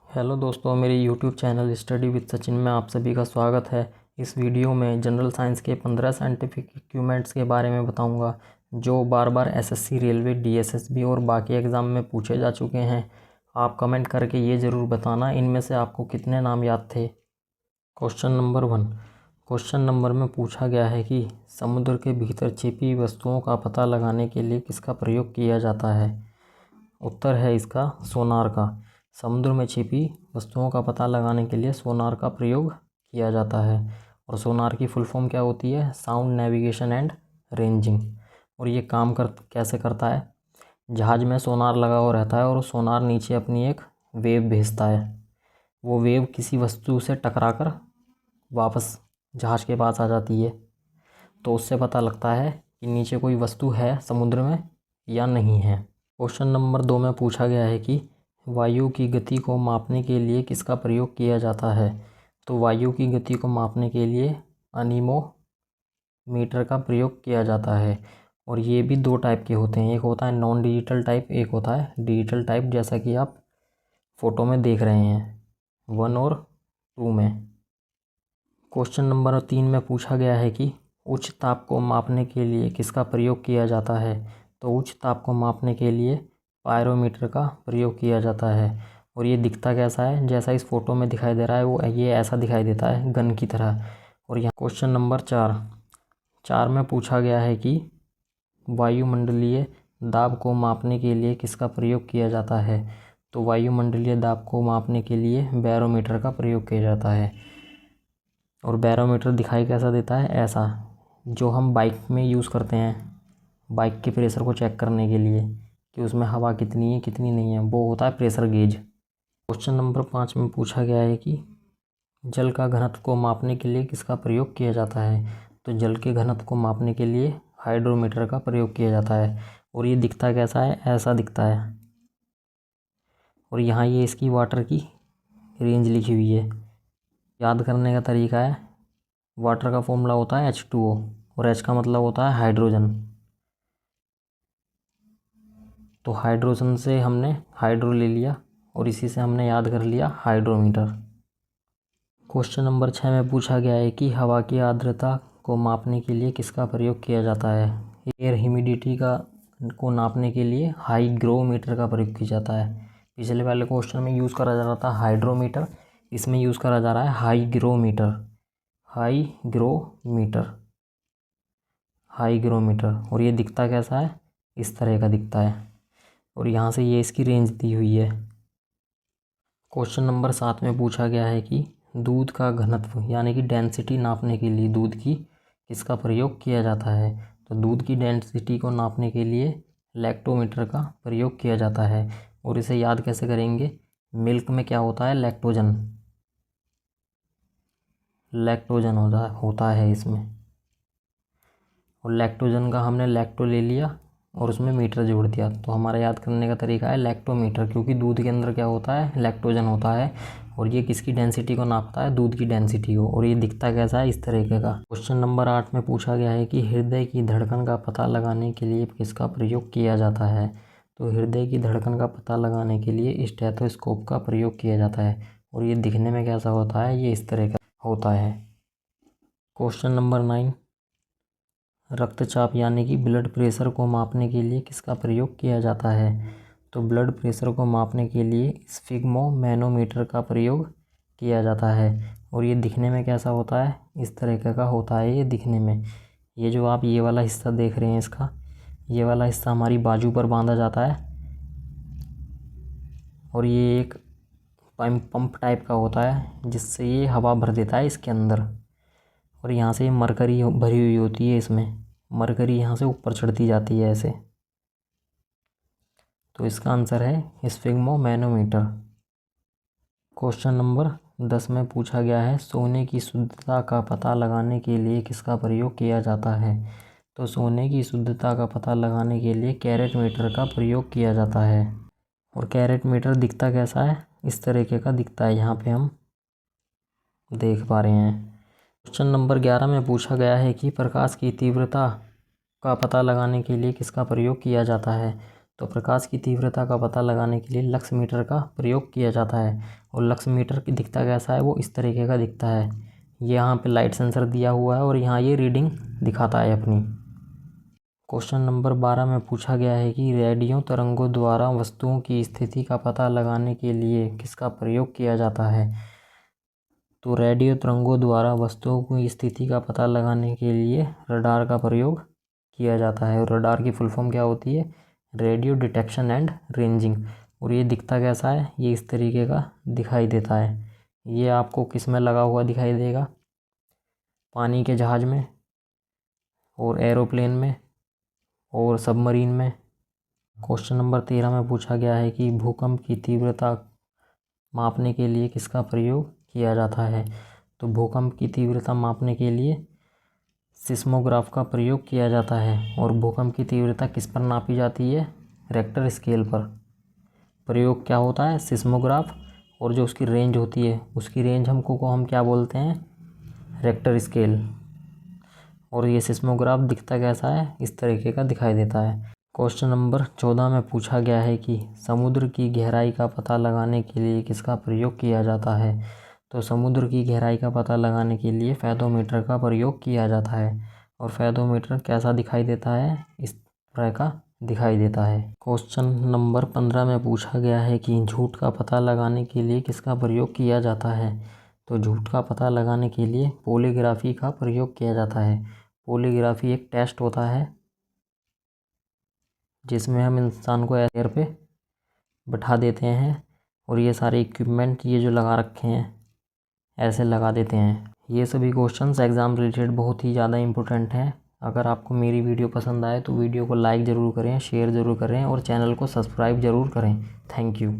Hello दोस्तों, मेरे YouTube channel study with Sachin में आप सभी का स्वागत है। इस वीडियो में जनरल साइंस के 15 साइंटिफिक इक्विपमेंट्स के बारे में बताऊंगा जो बार बार एसएससी, रेलवे, डीएसएसबी और बाकी एग्ज़ाम में पूछे जा चुके हैं। आप कमेंट करके ये ज़रूर बताना इनमें से आपको कितने नाम याद थे। Question number 1। क्वेश्चन नंबर में पूछा गया है कि समुद्र के भीतर छिपी वस्तुओं का पता लगाने के लिए किसका प्रयोग किया जाता है। उत्तर है इसका सोनार का। समुद्र में छिपी वस्तुओं का पता लगाने के लिए सोनार का प्रयोग किया जाता है। और सोनार की फुल फॉर्म क्या होती है? Sound navigation and ranging. और ये काम कैसे करता है? जहाज़ में सोनार लगा हुआ रहता है और सोनार नीचे अपनी एक वेव भेजता है। वो वेव किसी वस्तु से टकराकर वापस जहाज़ के पास आ जाती है, तो उससे पता लगता है कि नीचे कोई वस्तु है समुद्र में या नहीं है। क्वेश्चन नंबर 2 में पूछा गया है कि वायु की गति को मापने के लिए किसका प्रयोग किया जाता है। तो वायु की गति को मापने के लिए अनीमोमीटर का प्रयोग किया जाता है। और ये भी दो टाइप के होते हैं, एक होता है नॉन डिजिटल टाइप, एक होता है डिजिटल टाइप, जैसा कि आप फोटो में देख रहे हैं 1 और 2 में। क्वेश्चन नंबर 3 में पूछा गया है कि उच्च ताप को मापने के लिए किसका प्रयोग किया जाता है। तो उच्च ताप को मापने के लिए पायरोमीटर का प्रयोग किया जाता है। और ये दिखता कैसा है? जैसा इस फोटो में दिखाई दे रहा है वो ये ऐसा दिखाई देता है, गन की तरह। और यहाँ क्वेश्चन नंबर 4 में पूछा गया है कि वायुमंडलीय दाब को मापने के लिए किसका प्रयोग किया जाता है। तो वायुमंडलीय दाब को मापने के लिए बैरोमीटर का प्रयोग किया जाता है। और बैरोमीटर दिखाई कैसा देता है? ऐसा, जो हम बाइक में यूज़ करते हैं बाइक के प्रेशर को चेक करने के लिए कि उसमें हवा कितनी है कितनी नहीं है, वो होता है प्रेशर गेज। क्वेश्चन नंबर 5 में पूछा गया है कि जल का घनत्व को मापने के लिए किसका प्रयोग किया जाता है। तो जल के घनत्व को मापने के लिए हाइड्रोमीटर का प्रयोग किया जाता है। और ये दिखता कैसा है? ऐसा दिखता है। और यहाँ ये इसकी वाटर की रेंज लिखी हुई है। याद करने का तरीका है, वाटर का फॉर्मूला होता है H2O और H का मतलब होता है हाइड्रोजन। तो हाइड्रोजन से हमने हाइड्रो ले लिया और इसी से हमने याद कर लिया हाइड्रोमीटर। क्वेश्चन नंबर 6 में पूछा गया है कि हवा की आर्द्रता को मापने के लिए किसका प्रयोग किया जाता है। एयर ह्यूमिडिटी को नापने के लिए हाईग्रोमीटर का प्रयोग किया जाता है। पिछले वाले क्वेश्चन में यूज़ करा जा रहा था हाइड्रोमीटर, इसमें यूज़ करा जा रहा है हाईग्रोमीटर। हाईग्रोमीटर। और ये दिखता कैसा है? इस तरह का दिखता है। और यहाँ से ये इसकी रेंज दी हुई है। क्वेश्चन नंबर 7 में पूछा गया है कि दूध का घनत्व यानी कि डेंसिटी नापने के लिए दूध की किसका प्रयोग किया जाता है। तो दूध की डेंसिटी को नापने के लिए लैक्टोमीटर का प्रयोग किया जाता है। और इसे याद कैसे करेंगे? मिल्क में क्या होता है? लैक्टोजन होता है इसमें। और लैक्टोजन का हमने लैक्टो ले लिया और उसमें मीटर जोड़ दिया, तो हमारा याद करने का तरीका है लैक्टोमीटर, क्योंकि दूध के अंदर क्या होता है? लैक्टोजन होता है। और ये किसकी डेंसिटी को नापता है? दूध की डेंसिटी को। और ये दिखता कैसा है? इस तरीके का। क्वेश्चन नंबर 8 में पूछा गया है कि हृदय की धड़कन का पता लगाने के लिए किसका प्रयोग किया जाता है। तो हृदय की धड़कन का पता लगाने के लिए स्टेथोस्कोप का प्रयोग किया जाता है। और ये दिखने में कैसा होता है? ये इस तरह का होता है। क्वेश्चन नंबर 9, रक्तचाप यानी कि ब्लड प्रेशर को मापने के लिए किसका प्रयोग किया जाता है। तो ब्लड प्रेशर को मापने के लिए स्फिग्मोमैनोमीटर का प्रयोग किया जाता है। और ये दिखने में कैसा होता है? इस तरीके का होता है ये दिखने में। ये जो आप ये वाला हिस्सा देख रहे हैं, इसका ये वाला हिस्सा हमारी बाजू पर बांधा जाता है। और ये एक पंप टाइप का होता है जिससे ये हवा भर देता है इसके अंदर। और यहाँ से मरकरी भरी हुई होती है, इसमें मरकरी यहाँ से ऊपर चढ़ती जाती है ऐसे। तो इसका आंसर है स्फिग्मोमैनोमीटर। क्वेश्चन नंबर 10 में पूछा गया है सोने की शुद्धता का पता लगाने के लिए किसका प्रयोग किया जाता है। तो सोने की शुद्धता का पता लगाने के लिए कैरेट मीटर का प्रयोग किया जाता है। और कैरेट मीटर दिखता कैसा है? इस तरीके का दिखता है, यहाँ पे हम देख पा रहे हैं। क्वेश्चन नंबर 11 में पूछा गया है कि प्रकाश की तीव्रता का पता लगाने के लिए किसका प्रयोग किया जाता है। तो प्रकाश की तीव्रता का पता लगाने के लिए लक्स मीटर का प्रयोग किया जाता है। और लक्स मीटर की दिखता कैसा है, वो इस तरीके का दिखता है। ये यहाँ पे लाइट सेंसर दिया हुआ है और यहाँ ये रीडिंग दिखाता है अपनी। क्वेश्चन नंबर 12 में पूछा गया है कि रेडियो तरंगों द्वारा वस्तुओं की स्थिति का पता लगाने के लिए किसका प्रयोग किया जाता है। तो रेडियो तरंगों द्वारा वस्तुओं की स्थिति का पता लगाने के लिए रडार का प्रयोग किया जाता है। और रडार की फुल फॉर्म क्या होती है, रेडियो डिटेक्शन एंड रेंजिंग। और ये दिखता कैसा है, ये इस तरीके का दिखाई देता है। ये आपको किस में लगा हुआ दिखाई देगा, पानी के जहाज़ में और एरोप्लेन में और सबमरीन में। क्वेश्चन नंबर 13 में पूछा गया है कि भूकंप की तीव्रता मापने के लिए किसका प्रयोग किया जाता है। तो भूकंप की तीव्रता मापने के लिए सिस्मोग्राफ का प्रयोग किया जाता है। और भूकंप की तीव्रता किस पर नापी जाती है, रेक्टर स्केल पर। प्रयोग क्या होता है, सिस्मोग्राफ। और जो उसकी रेंज होती है, उसकी रेंज हम क्या बोलते हैं, रेक्टर स्केल। और ये सिस्मोग्राफ दिखता कैसा है, इस तरीके का दिखाई देता है। क्वेश्चन नंबर 14 में पूछा गया है कि समुद्र की गहराई का पता लगाने के लिए किसका प्रयोग किया जाता है। तो समुद्र की गहराई का पता लगाने के लिए फेदोमीटर का प्रयोग किया जाता है। और फेदोमीटर कैसा दिखाई देता है, इस तरह का दिखाई देता है। क्वेश्चन नंबर 15 में पूछा गया है कि झूठ का पता लगाने के लिए किसका प्रयोग किया जाता है। तो झूठ का पता लगाने के लिए पॉलीग्राफी का प्रयोग किया जाता है। पॉलीग्राफी एक टेस्ट होता है जिसमें हम इंसान को एयर पे बैठा देते हैं और ये सारे इक्विपमेंट ये जो लगा रखे हैं ऐसे लगा देते हैं। ये सभी क्वेश्चंस एग्ज़ाम रिलेटेड बहुत ही ज़्यादा इंपॉर्टेंट हैं। अगर आपको मेरी वीडियो पसंद आए तो वीडियो को लाइक ज़रूर करें, शेयर ज़रूर करें और चैनल को सब्सक्राइब ज़रूर करें। Thank you.